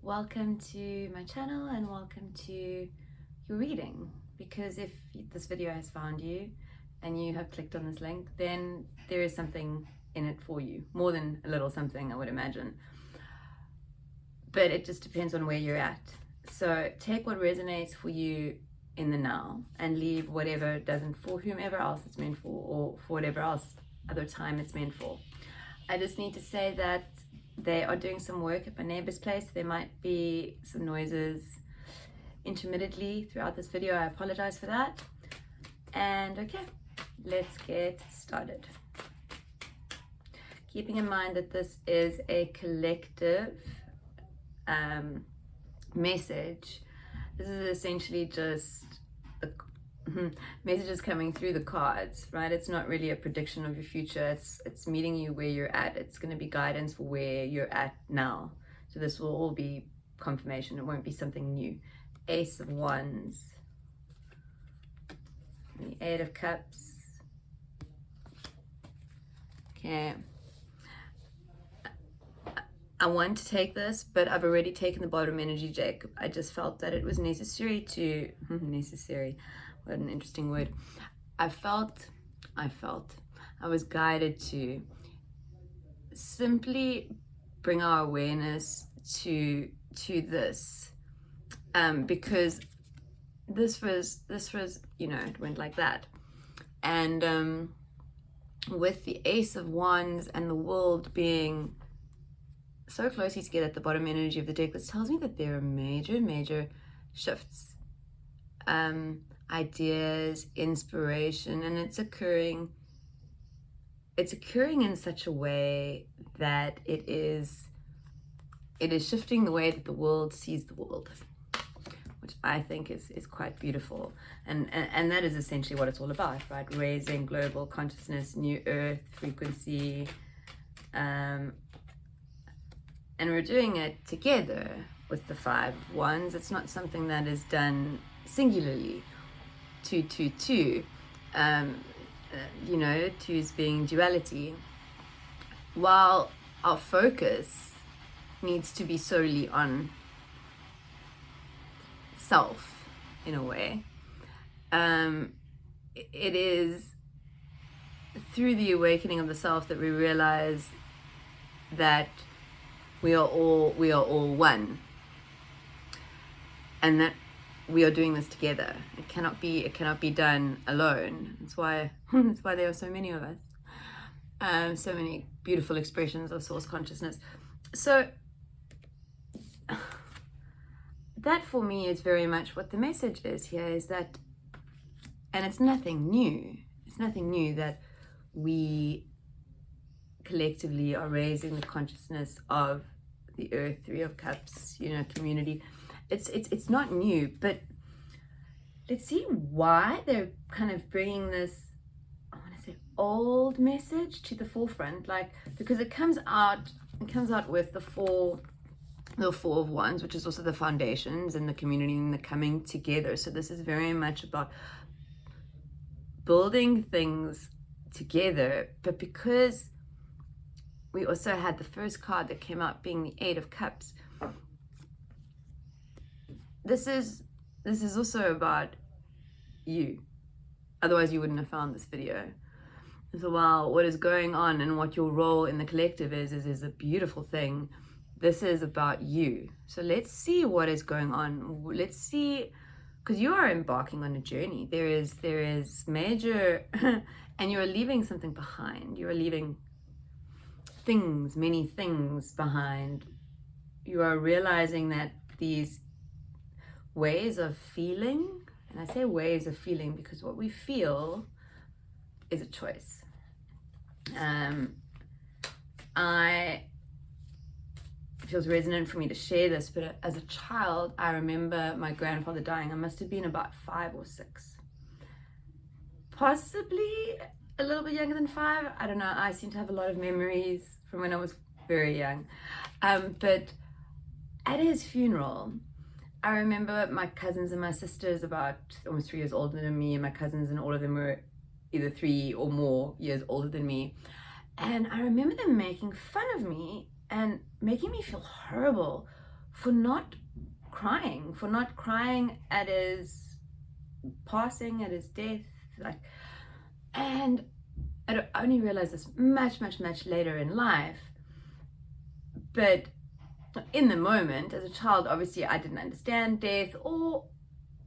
welcome to my channel and welcome to your reading, because if this video has found you and you have clicked on this link, then there is something in it for you, more than a little something, I would imagine, but it just depends on where you're at. So take what resonates for you in the now and leave whatever doesn't, for whomever else it's meant for, or for whatever else other time it's meant for. I just need to say that they are doing some work at my neighbor's place. There might be some noises intermittently throughout this video. I apologize for that. And okay, let's get started. Keeping in mind that this is a collective message, this is essentially just the messages coming through the cards, right? It's not really a prediction of your future. It's meeting you where you're at. It's going to be guidance for where you're at now. So this will all be confirmation. It won't be something new. Ace of Wands, the Eight of Cups. Okay. I want to take this, but I've already taken the bottom energy, Jacob. I just felt that it was necessary to necessary. What an interesting word. I was guided to simply bring our awareness to this, because this was, you know, it went like that. And with the Ace of Wands and the world being so closely together at the bottom energy of the deck, this tells me that there are major shifts, ideas, inspiration, and it's occurring in such a way that it is shifting the way that the world sees the world, which I think is quite beautiful. And that is essentially what it's all about, right? Raising global consciousness, new earth frequency, and we're doing it together with the Five of Wands. It's not something that is done singularly. Two. You know, twos being duality. While our focus needs to be solely on self, in a way, it is through the awakening of the self that we realize that we are all one, and that we are doing this together. It cannot be done alone. That's why there are so many of us, so many beautiful expressions of source consciousness. So that for me is very much what the message is here, is that, and it's nothing new. It's nothing new that we collectively are raising the consciousness of the earth, Three of Cups, you know, community. It's not new, but let's see why they're kind of bringing this, I want to say, old message to the forefront, like, because it comes out with the Four of Wands, which is also the foundations and the community and the coming together. So this is very much about building things together, but because we also had the first card that came out being the Eight of Cups, this is also about you. Otherwise you wouldn't have found this video. So while what is going on and what your role in the collective is a beautiful thing, this is about you. So let's see what is going on. Let's see, because you are embarking on a journey. There is major and you are leaving something behind. You are leaving things, many things behind. You are realizing that these ways of feeling, and I say ways of feeling because what we feel is a choice. It feels resonant for me to share this, but as a child, I remember my grandfather dying. I must have been about 5 or 6. Possibly a little bit younger than 5. I don't know. I seem to have a lot of memories from when I was very young. But at his funeral, I remember my cousins and my sisters, about almost 3 years older than me, and my cousins, and all of them were either 3 or more years older than me. And I remember them making fun of me and making me feel horrible for not crying at his passing, at his death. Like, and I only realized this much later in life. But in the moment, as a child, obviously I didn't understand death, or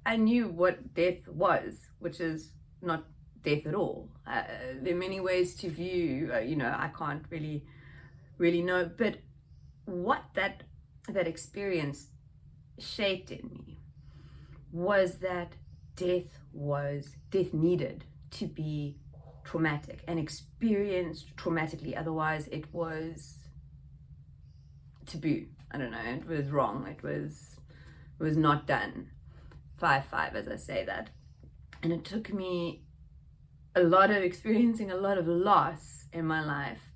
I knew what death was, which is not death at all. There are many ways to view, I can't really know, but what that experience shaped in me was that death needed to be traumatic and experienced traumatically, otherwise it was taboo. I don't know, it was wrong, it was not done. 5 as I say that. And it took me experiencing a lot of loss in my life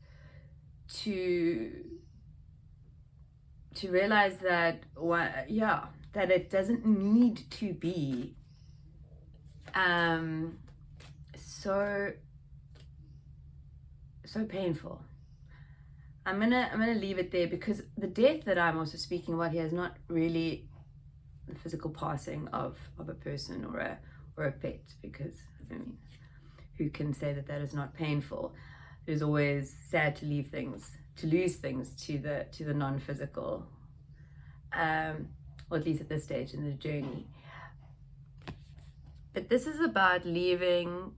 to realize that that it doesn't need to be so painful. I'm gonna leave it there, because the death that I'm also speaking about here is not really the physical passing of a person or a pet, because who can say that is not painful? It is always sad to lose things to the non-physical, or at least at this stage in the journey. But this is about leaving,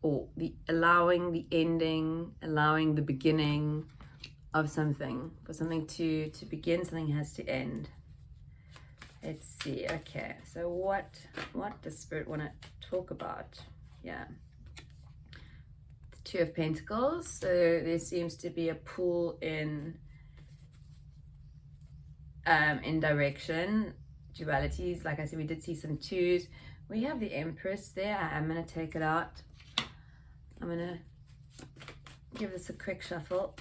or allowing the ending, allowing the beginning of something. For something to begin, something has to end. Let's see. Okay, so what does Spirit want to talk about? Yeah, the Two of Pentacles. So there seems to be a pull in direction, dualities. Like I said, we did see some twos. We have the Empress there. I'm going to take it out. I'm going to give this a quick shuffle.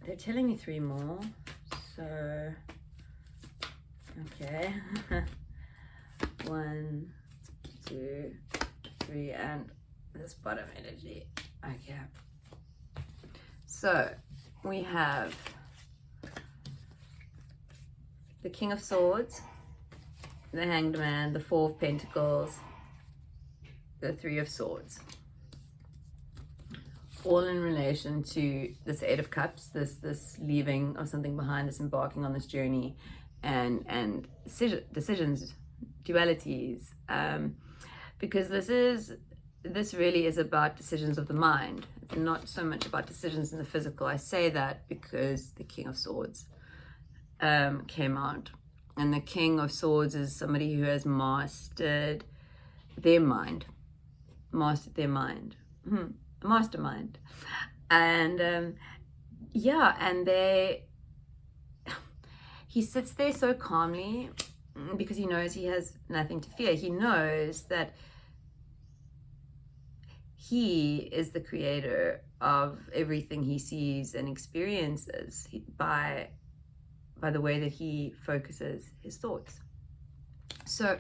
They're telling me 3 more. So, okay. 1, 2, 3, and this bottom energy. Okay. So, we have the King of Swords, the Hanged Man, the 4 of Pentacles, the 3 of Swords. All in relation to this 8 of Cups, this leaving of something behind, this embarking on this journey, and decisions, dualities, because this really is about decisions of the mind. It's not so much about decisions in the physical. I say that because the King of Swords came out, and the King of Swords is somebody who has mastered their mind, a mastermind, and and he sits there so calmly, because he knows he has nothing to fear. He knows that he is the creator of everything he sees and experiences by the way that he focuses his thoughts. So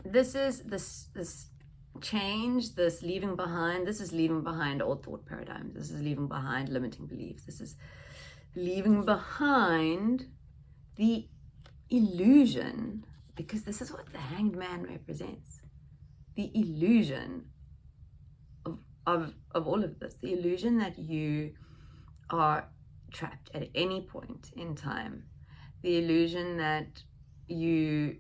this is this change, this leaving behind. This is leaving behind old thought paradigms. This is leaving behind limiting beliefs. This is leaving behind the illusion, because this is what the Hanged Man represents. The illusion of all of this. The illusion that you are trapped at any point in time. The illusion that you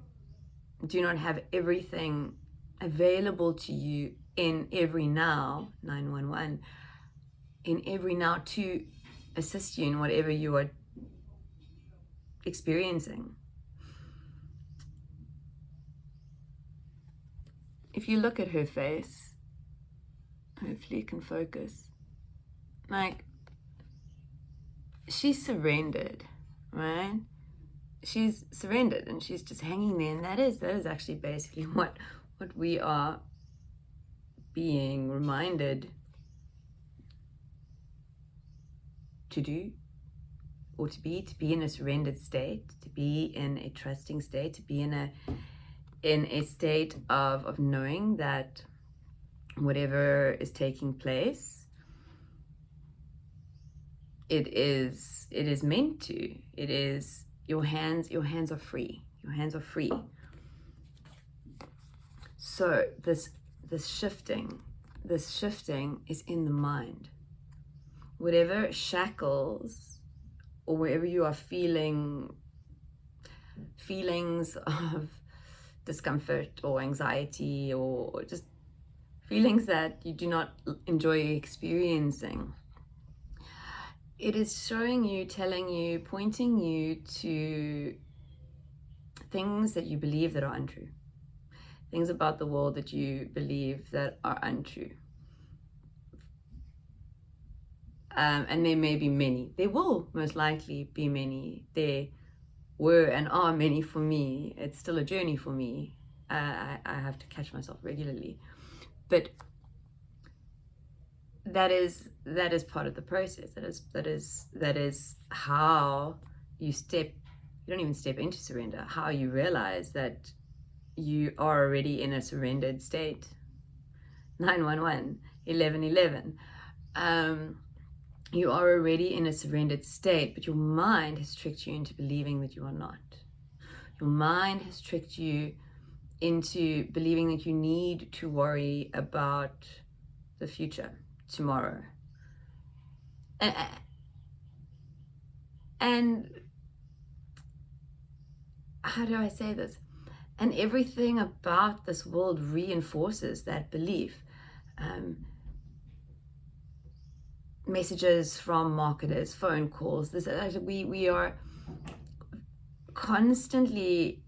do not have everything available to you in every now, 911, in every now to assist you in whatever you are experiencing. If you look at her face, hopefully you can focus, like, she's surrendered, right? She's surrendered, and she's just hanging there, and that is actually basically what we are being reminded to do, or to be in a surrendered state, to be in a trusting state, to be in a state of knowing that whatever is taking place it is meant to. It is your hands are free. Your hands are free. So this shifting is in the mind. Whatever shackles, or wherever you are feeling feelings of discomfort or anxiety, or just feelings that you do not enjoy experiencing, it is showing you, telling you, pointing you to things that you believe that are untrue. Things about the world that you believe that are untrue. And there may be many. There will most likely be many. There were and are many for me. It's still a journey for me. I have to catch myself regularly. But that is part of the process. That is how you don't even step into surrender, how you realize that you are already in a surrendered state. 911, 1111. You are already in a surrendered state, but your mind has tricked you into believing that you are not. Your mind has tricked you into believing that you need to worry about the future, tomorrow. And how do I say this? And everything about this world reinforces that belief. Messages from marketers, phone calls, we are constantly,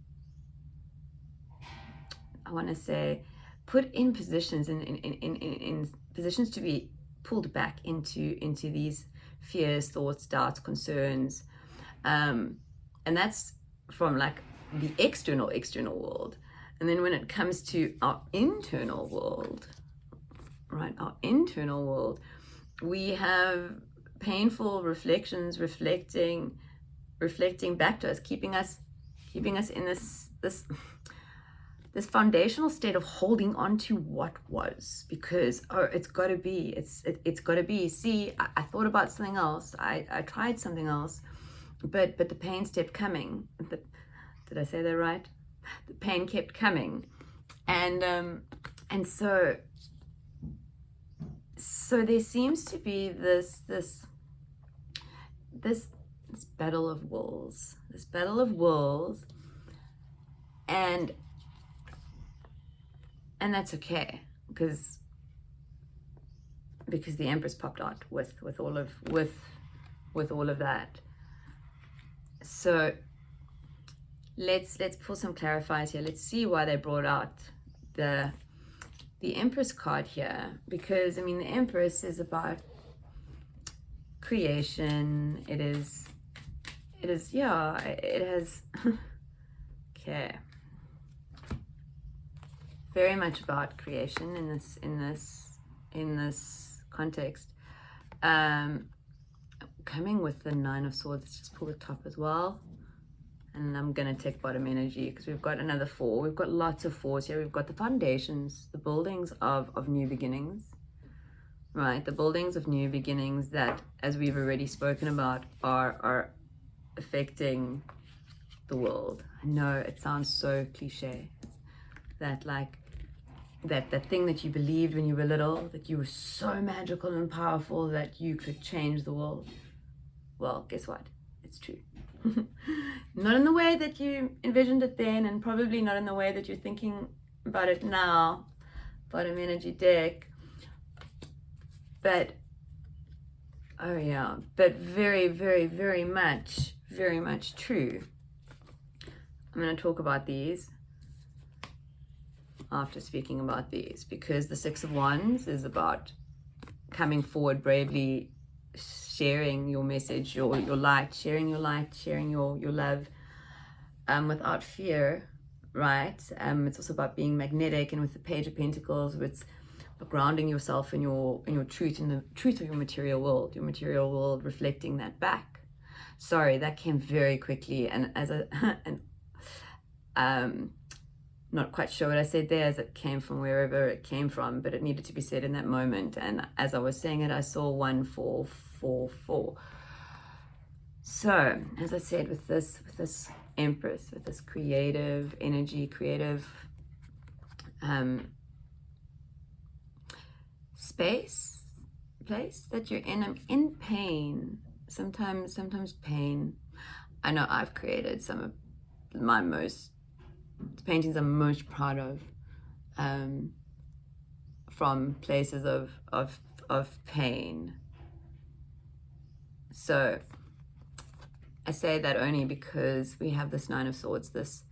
I want to say, put in positions, in positions to be pulled back into these fears, thoughts, doubts, concerns, and that's from like the external world. And then when it comes to our internal world, right, our internal world, we have painful reflections reflecting back to us, keeping us in this foundational state of holding on to what was, because it's got to be. See, I thought about something else. I tried something else, but the pain kept coming. Did I say that right? The pain kept coming, and so there seems to be this battle of wills, and that's okay, because the Empress popped out with all of that. So let's pull some clarifiers here. Let's see why they brought out the Empress card here, because I mean the Empress is about creation. It has okay, very much about creation in this context. Coming with the Nine of Swords. Let's just pull the top as well. And I'm going to take bottom energy, because we've got another 4. We've got lots of 4s here. We've got the foundations, the buildings of new beginnings, right? The buildings of new beginnings that, as we've already spoken about, are affecting the world. I know it sounds so cliche, that like that thing that you believed when you were little, that you were so magical and powerful that you could change the world. Well, guess what? It's true. Not in the way that you envisioned it then, and probably not in the way that you're thinking about it now, bottom energy deck. But oh yeah, but very, very, very much true. I'm going to talk about these after speaking about these, because the Six of Wands is about coming forward bravely, sharing your message, your light, sharing your love, without fear, right? It's also about being magnetic, and with the Page of Pentacles, it's grounding yourself in your truth, in the truth of your material world reflecting that back. Sorry, that came very quickly, and not quite sure what I said there, as it came from wherever it came from, but it needed to be said in that moment. And as I was saying it, I saw 1444. So, as I said, with this Empress, with this creative energy, creative place that you're in, I'm in pain. Sometimes pain. I know I've created some of the paintings I'm most proud of, from places of pain. So I say that only because we have this Nine of Swords, this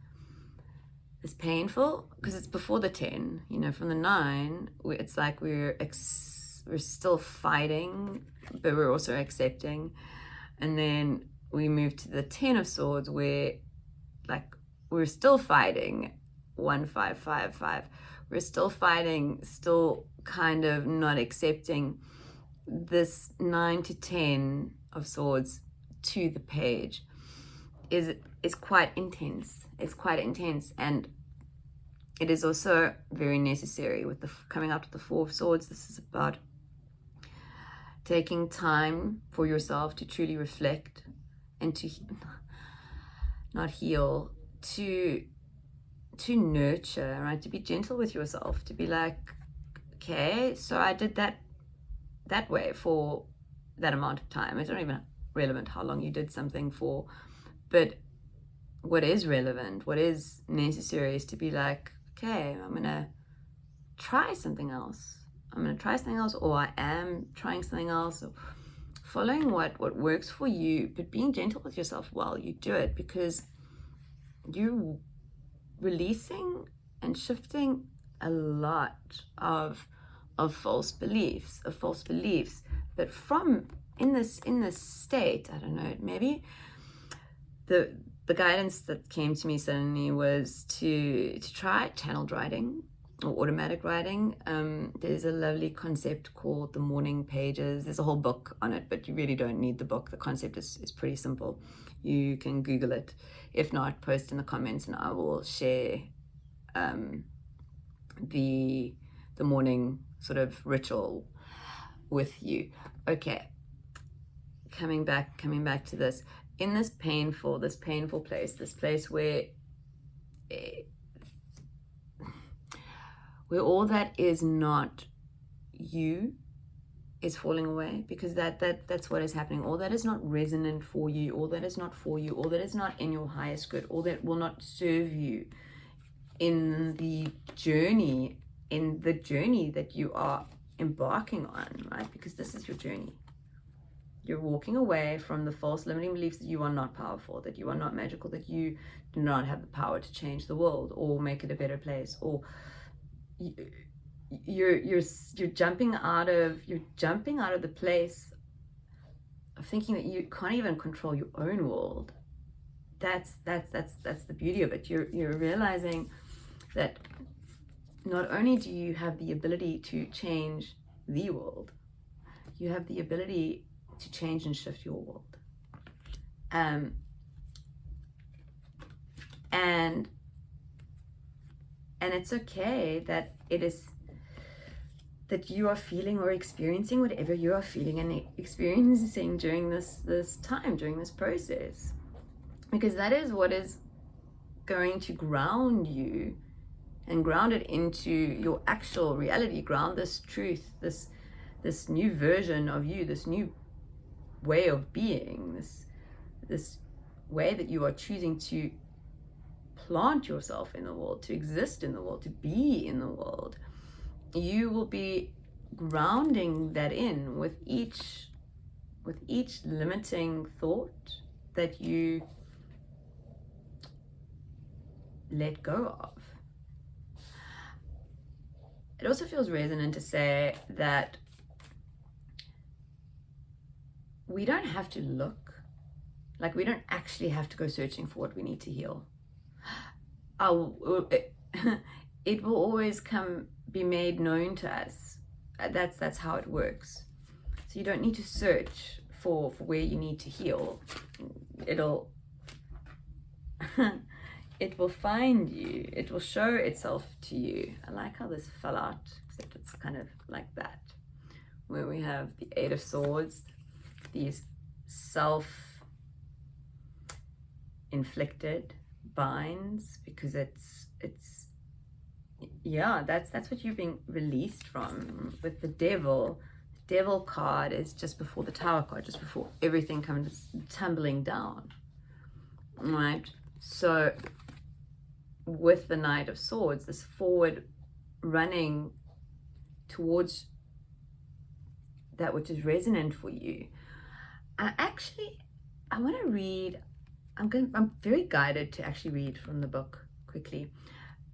painful, because it's before the 10, you know, from the 9, it's like we're still fighting, but we're also accepting. And then we move to the 10 of Swords, where like we're still fighting, 1, 5, 5, 5. We're still fighting, still kind of not accepting. This 9 to 10 of Swords to the page is quite intense. It's quite intense, and it is also very necessary. With the coming up to the 4 of Swords, this is about taking time for yourself to truly reflect and to not heal, to nurture, right? To be gentle with yourself, to be like, okay, so I did that way for that amount of time. It's not even relevant how long you did something for, but what is relevant, what is necessary, is to be like, okay, I'm gonna try something else. Or I am trying something else, or following what works for you, but being gentle with yourself while you do it, because you're releasing and shifting a lot of false beliefs, but from in this state, I don't know, maybe the guidance that came to me suddenly was to try channeled writing or automatic writing. There's a lovely concept called the morning pages. There's a whole book on it, but you really don't need the book. The concept is pretty simple. You can Google it. If not, post in the comments and I will share the morning sort of ritual with you. Okay, coming back to this, in this painful place, this place where all that is not you is falling away, because that's what is happening. All that is not resonant for you, all that is not for you, all that is not in your highest good, all that will not serve you in the journey that you are embarking on, right? Because this is your journey. You're walking away from the false limiting beliefs that you are not powerful, that you are not magical, that you do not have the power to change the world or make it a better place, or you're jumping out of the place of thinking that you can't even control your own world. That's the beauty of it. You're realizing that not only do you have the ability to change the world, you have the ability to change and shift your world. And it's okay that you are feeling or experiencing whatever you are feeling and experiencing during this time, during this process, because that is what is going to ground you and ground it into your actual reality, ground this truth, this new version of you, this new way of being, this way that you are choosing to plant yourself in the world, to exist in the world, to be in the world. You will be grounding that in with each limiting thought that you let go of. It also feels resonant to say that we don't have to look, like we don't actually have to go searching for what we need to heal. It will always be made known to us. That's how it works. So you don't need to search for where you need to heal. It will find you. It will show itself to you. I like how this fell out, except it's kind of like that, where we have the 8 of Swords, these inflicted, binds, because it's yeah, that's what you're being released from. With the devil card is just before the Tower card, just before everything comes tumbling down, right? So with the Knight of Swords, this forward running towards that which is resonant for you. I want to read, I'm very guided to actually read from the book quickly,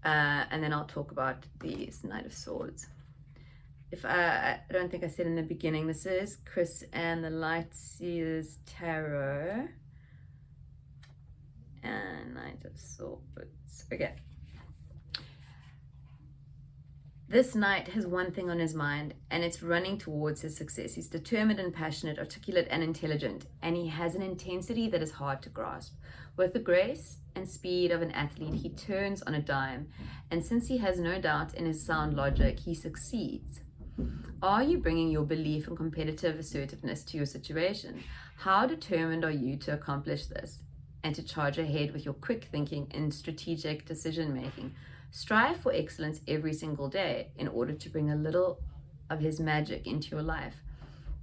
and then I'll talk about these Knight of Swords. If I don't think I said in the beginning, this is Chris and the Lightseers Tarot and Knight of Swords. Okay. This knight has one thing on his mind, and it's running towards his success. He's determined and passionate, articulate and intelligent, and he has an intensity that is hard to grasp. With the grace and speed of an athlete, he turns on a dime, and since he has no doubt in his sound logic, he succeeds. Are you bringing your belief and competitive assertiveness to your situation? How determined are you to accomplish this and to charge ahead with your quick thinking and strategic decision making? Strive for excellence every single day in order to bring a little of his magic into your life.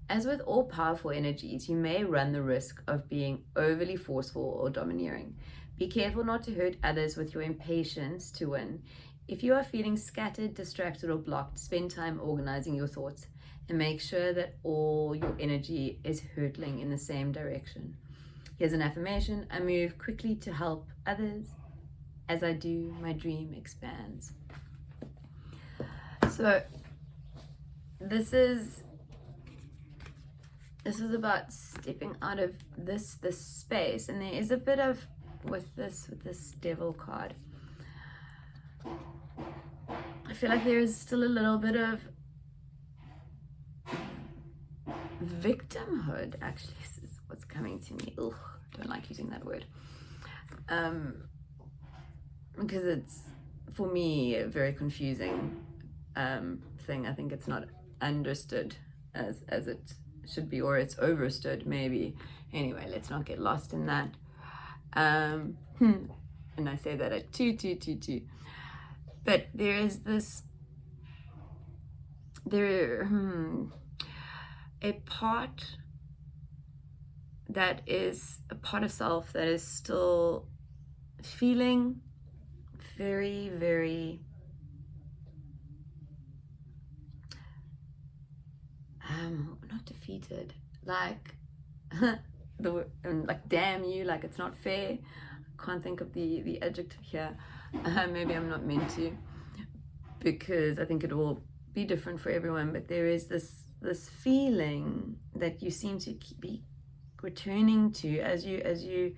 As with all powerful energies, you may run the risk of being overly forceful or domineering. Be careful not to hurt others with your impatience to win. If you are feeling scattered, distracted, or blocked, spend time organizing your thoughts and make sure that all your energy is hurtling in the same direction. Here's an affirmation: I move quickly to help others. As I do, my dream expands. So this is about stepping out of this space, and there is a bit of with this devil card. I feel like there is still a little bit of victimhood. Actually, this is what's coming to me. Ugh, don't like using that word. Because it's, for me, a very confusing thing. I think it's not understood as it should be, or it's overstood maybe. Anyway, let's not get lost in that. And I say that at 2. But there is this, a part that is a part of self that is still feeling very, very not defeated, like like damn you, like it's not fair. Can't think of the adjective here. Maybe I'm not meant to, because I think it will be different for everyone. But there is this feeling that you seem to be returning to as you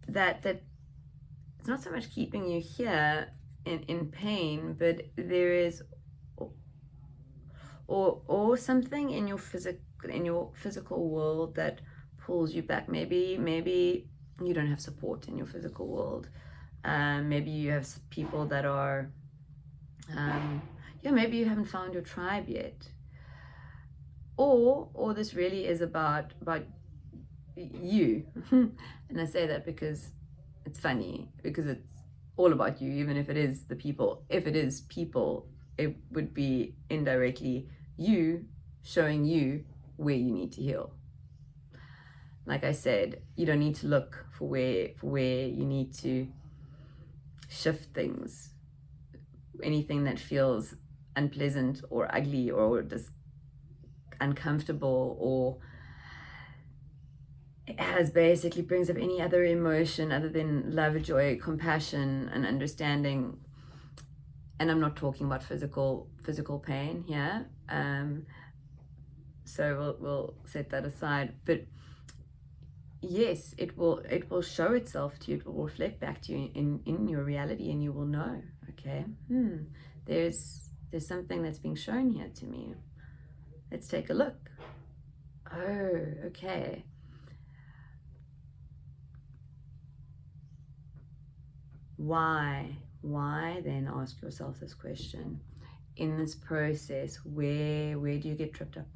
that it's not so much keeping you here in pain, but there is or something in your physical world that pulls you back. Maybe you don't have support in your physical world. Maybe you have people that are maybe you haven't found your tribe yet, or this really is about you. And I say that because it's funny, because it's all about you. Even if it is the people, if it is people, it would be indirectly you showing you where you need to heal. Like I said, you don't need to look for where you need to shift things. Anything that feels unpleasant or ugly or just uncomfortable, or it has basically brings up any other emotion other than love, joy, compassion, and understanding. And I'm not talking about physical pain here. So we'll set that aside. But yes, it will show itself to you. It will reflect back to you in your reality, and you will know, okay, there's something that's being shown here to me. Let's take a look. Oh, okay. Why then ask yourself this question. In this process, where do you get tripped up?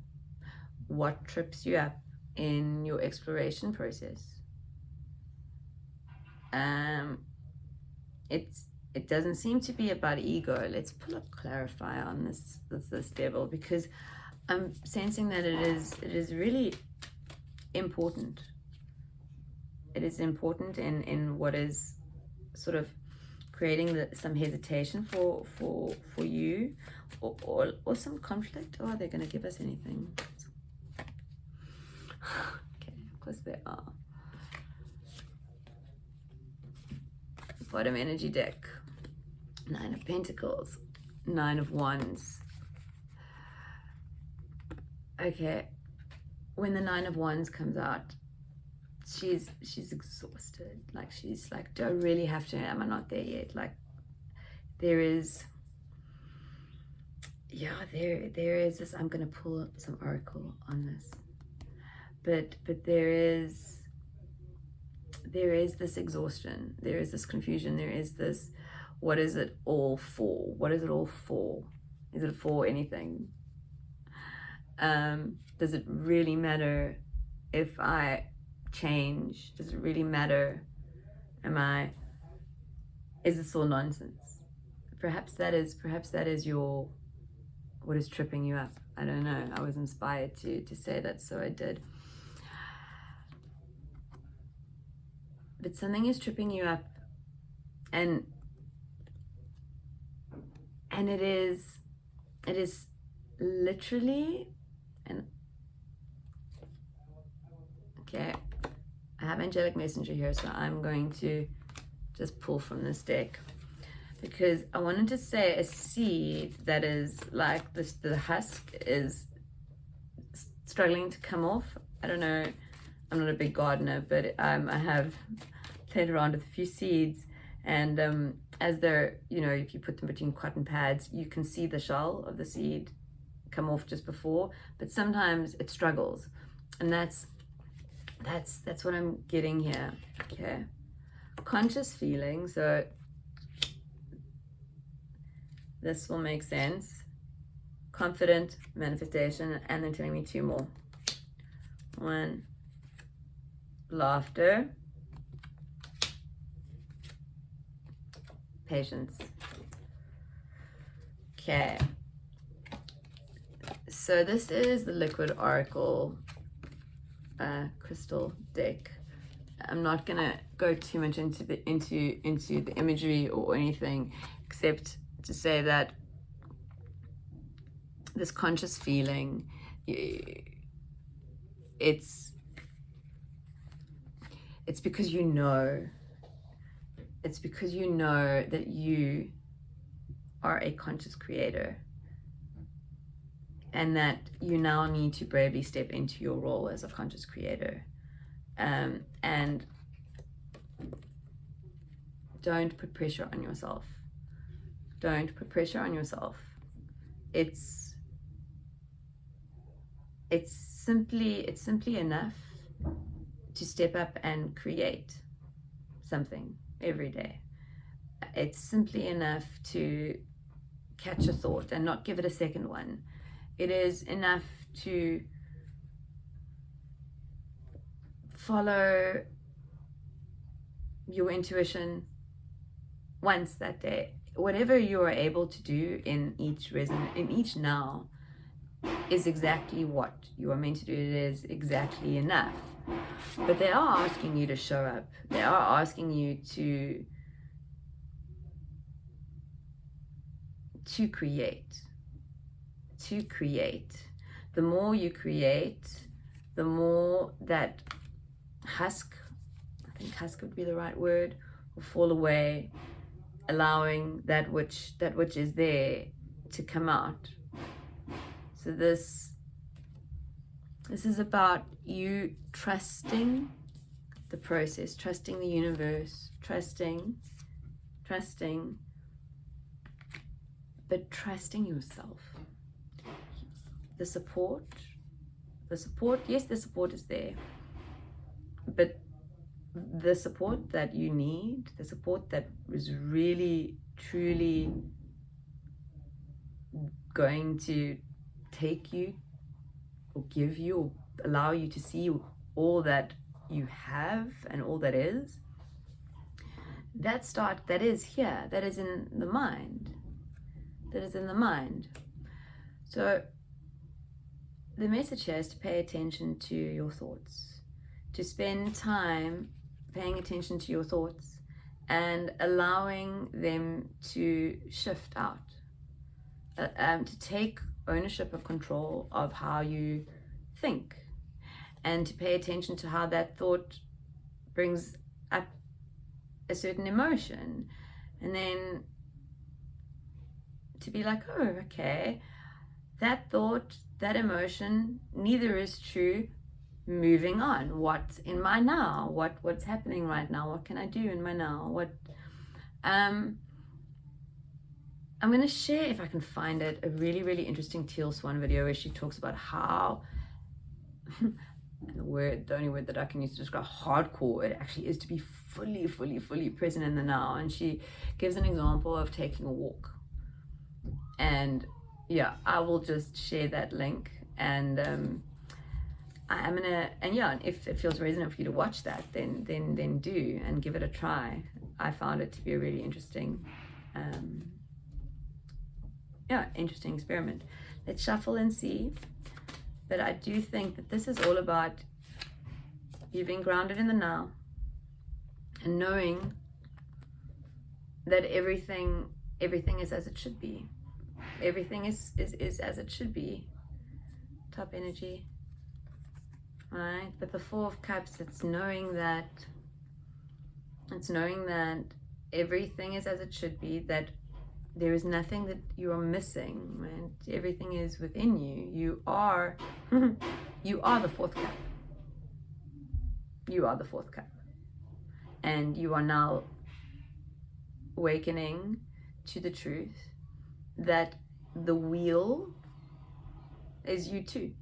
What trips you up in your exploration process? It doesn't seem to be about ego. Let's pull up clarifier on this devil, because I'm sensing that it is really important. It is important in what is sort of creating some hesitation for you, or some conflict. Or are they going to give us anything? Okay, of course they are. Bottom energy deck, 9 of Pentacles, 9 of Wands. Okay, when the 9 of Wands comes out, she's exhausted. Like, she's like, do I really have to? Am I not there yet? Like, there is this. I'm gonna pull some oracle on this, but there is this exhaustion, there is this confusion, there is this, what is it all for? What is it all for? Is it for anything? Does it really matter if I change? Does it really matter? Is this all nonsense? Perhaps that is your, what is tripping you up. I don't know. I was inspired to say that, so I did. But something is tripping you up, and it is literally, and okay, I have angelic messenger here, so I'm going to just pull from this deck, because I wanted to say a seed that is like this, the husk is struggling to come off. I don't know, I'm not a big gardener, but I have played around with a few seeds, and as they're, if you put them between cotton pads, you can see the shell of the seed come off just before, but sometimes it struggles, and that's what I'm getting here. Okay, conscious feeling, so this will make sense. Confident, manifestation, and then telling me 2 more. 1, laughter, patience. Okay, so this is the liquid oracle crystal deck. I'm not gonna go too much into the imagery or anything, except to say that this conscious feeling, it's because you know. It's because you know that you are a conscious creator, and that you now need to bravely step into your role as a conscious creator, and don't put pressure on yourself. Don't put pressure on yourself. It's simply enough to step up and create something every day. It's simply enough to catch a thought and not give it a second one. It is enough to follow your intuition once that day. Whatever you are able to do in each now is exactly what you are meant to do. It is exactly enough. But they are asking you to show up. They are asking you to create. To create. The more you create, the more that husk, I think husk would be the right word, will fall away, allowing that which is there to come out. So this is about you trusting the process, trusting the universe, trusting, but trusting yourself. The support, yes, the support is there, but the support that you need, the support that is really, truly going to take you or give you or allow you to see all that you have and all that is that start, that is here, that is in the mind. That is in the mind. So the message here is to pay attention to your thoughts, to spend time paying attention to your thoughts and allowing them to shift out, to take ownership of control of how you think, and to pay attention to how that thought brings up a certain emotion, and then to be like, oh, okay, that thought, that emotion, neither is true. Moving on. What's in my now? What's happening right now? What can I do in my now? I'm going to share, if I can find it, a really, really interesting Teal Swan video where she talks about how the only word that I can use to describe hardcore it actually is to be fully present in the now. And she gives an example of taking a walk. And yeah, I will just share that link, and I'm gonna, and yeah, if it feels resonant for you to watch that, then do, and give it a try. I found it to be a really interesting interesting experiment. Let's shuffle and see. But I do think that this is all about you being grounded in the now and knowing that everything is as it should be. Everything is as it should be. Top energy. Right? But the Four of Cups, it's knowing that everything is as it should be, that there is nothing that you are missing, right? Everything is within you. You are the fourth cup. You are the fourth cup. And you are now awakening to the truth that the wheel is you too.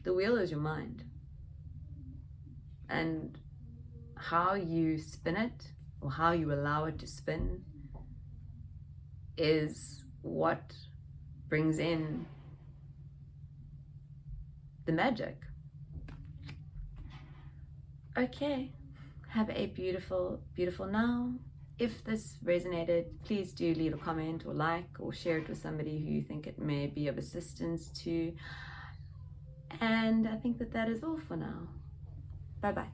The wheel is your mind. And how you spin it, or how you allow it to spin, is what brings in the magic. Okay, have a beautiful, beautiful now. If this resonated, please do leave a comment or like, or share it with somebody who you think it may be of assistance to. And I think that is all for now. Bye-bye.